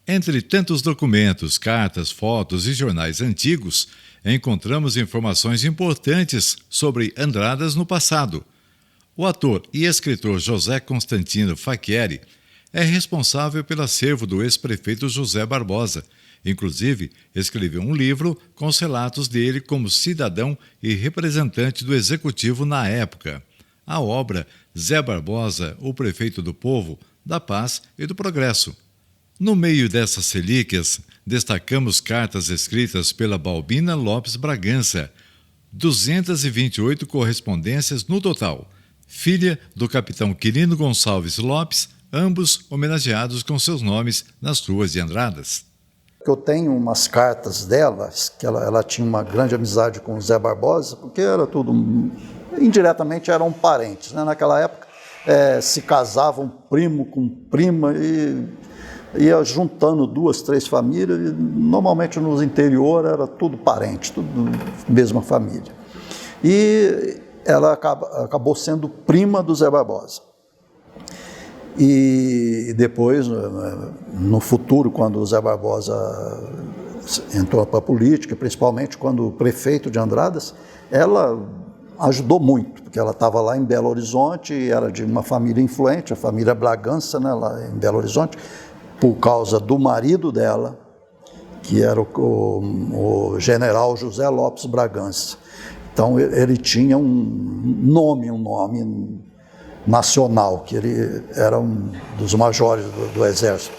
Entre tantos documentos, cartas, fotos e jornais antigos, encontramos informações importantes sobre Andradas no passado. O ator e escritor José Constantino Facchieri é responsável pelo acervo do ex-prefeito José Barbosa. Inclusive, escreveu um livro com os relatos dele como cidadão e representante do executivo na época. A obra Zé Barbosa, o Prefeito do Povo, da Paz e do Progresso. No meio dessas relíquias, destacamos cartas escritas pela Balbina Lopes Bragança, 228 correspondências no total, filha do capitão Quirino Gonçalves Lopes, ambos homenageados com seus nomes nas ruas de Andradas. Eu tenho umas cartas dela, que ela tinha uma grande amizade com o Zé Barbosa, porque era tudo, indiretamente eram parentes, né? Naquela época se casavam primo com prima e ia juntando 2, 3 famílias, e normalmente no interior era tudo parente, tudo mesma família. E ela acabou sendo prima do Zé Barbosa. E depois, no futuro, quando o Zé Barbosa entrou para a política, principalmente quando prefeito de Andradas, ela ajudou muito, porque ela estava lá em Belo Horizonte e era de uma família influente, a família Bragança, né, lá em Belo Horizonte, por causa do marido dela, que era o general José Lopes Bragança. Então ele tinha um nome nacional, que ele era um dos majores do Exército.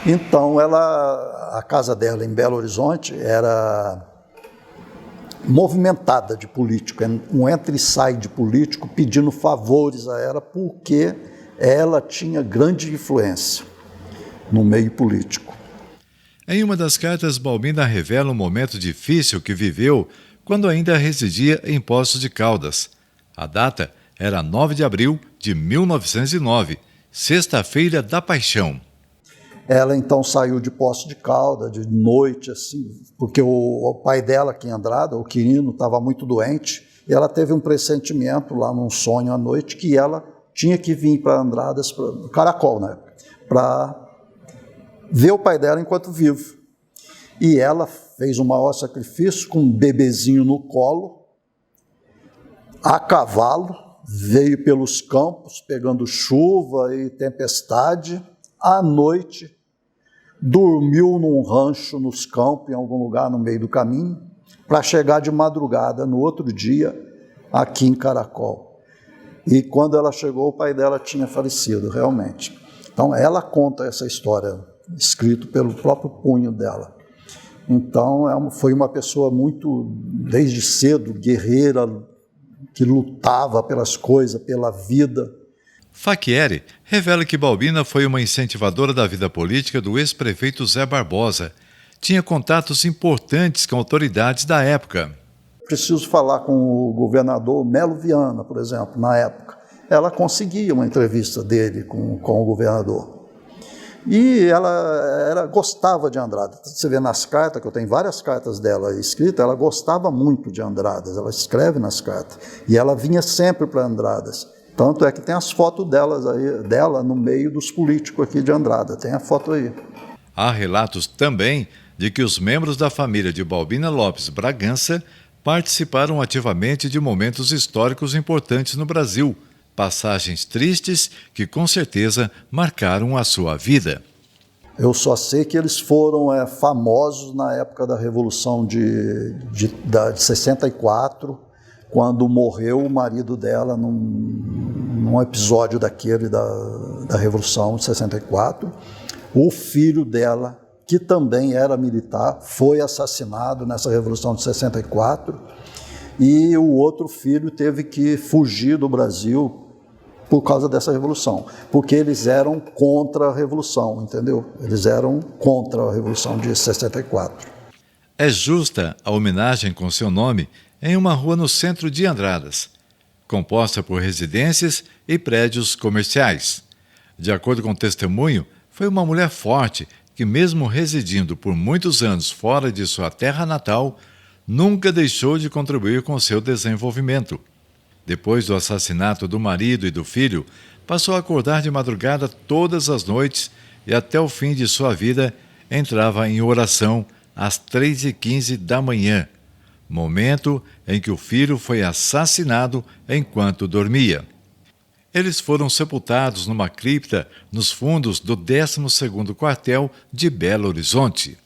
Então a casa dela em Belo Horizonte era movimentada de político, um entra e sai de político pedindo favores a ela, porque ela tinha grande influência no meio político. Em uma das cartas, Balbina revela um momento difícil que viveu quando ainda residia em Poços de Caldas. A data era 9 de abril de 1909, Sexta-feira da Paixão. Ela então saiu de Poços de Caldas, de noite, assim, porque o pai dela, aqui em Andrada, o Quirino, estava muito doente, e ela teve um pressentimento lá num sonho à noite que ela tinha que vir para Andradas, para Caracol, né, para ver o pai dela enquanto vivo. E ela fez o maior sacrifício com um bebezinho no colo, a cavalo, veio pelos campos, pegando chuva e tempestade. À noite, dormiu num rancho nos campos, em algum lugar no meio do caminho, para chegar de madrugada, no outro dia, aqui em Caracol. E quando ela chegou, o pai dela tinha falecido, realmente. Então, ela conta essa história, escrito pelo próprio punho dela. Então, foi uma pessoa muito, desde cedo, guerreira, que lutava pelas coisas, pela vida. Facchieri revela que Balbina foi uma incentivadora da vida política do ex-prefeito Zé Barbosa. Tinha contatos importantes com autoridades da época. Preciso falar com o governador Melo Viana, por exemplo, na época. Ela conseguia uma entrevista dele com o governador. E ela gostava de Andradas. Você vê nas cartas, que eu tenho várias cartas dela escritas, ela gostava muito de Andradas, ela escreve nas cartas. E ela vinha sempre para Andradas. Tanto é que tem as fotos dela no meio dos políticos aqui de Andradas, tem a foto aí. Há relatos também de que os membros da família de Balbina Lopes Bragança participaram ativamente de momentos históricos importantes no Brasil, passagens tristes que com certeza marcaram a sua vida. Eu só sei que eles foram famosos na época da Revolução de 64, quando morreu o marido dela num episódio daquele da Revolução de 64. O filho dela, que também era militar, foi assassinado nessa Revolução de 64, e o outro filho teve que fugir do Brasil por causa dessa revolução, porque eles eram contra a revolução, entendeu? Eles eram contra a Revolução de 64. É justa a homenagem com seu nome em uma rua no centro de Andradas, composta por residências e prédios comerciais. De acordo com o testemunho, foi uma mulher forte que, mesmo residindo por muitos anos fora de sua terra natal, nunca deixou de contribuir com seu desenvolvimento. Depois do assassinato do marido e do filho, passou a acordar de madrugada todas as noites, e até o fim de sua vida entrava em oração às 3h15 da manhã, momento em que o filho foi assassinado enquanto dormia. Eles foram sepultados numa cripta nos fundos do 12º Quartel de Belo Horizonte.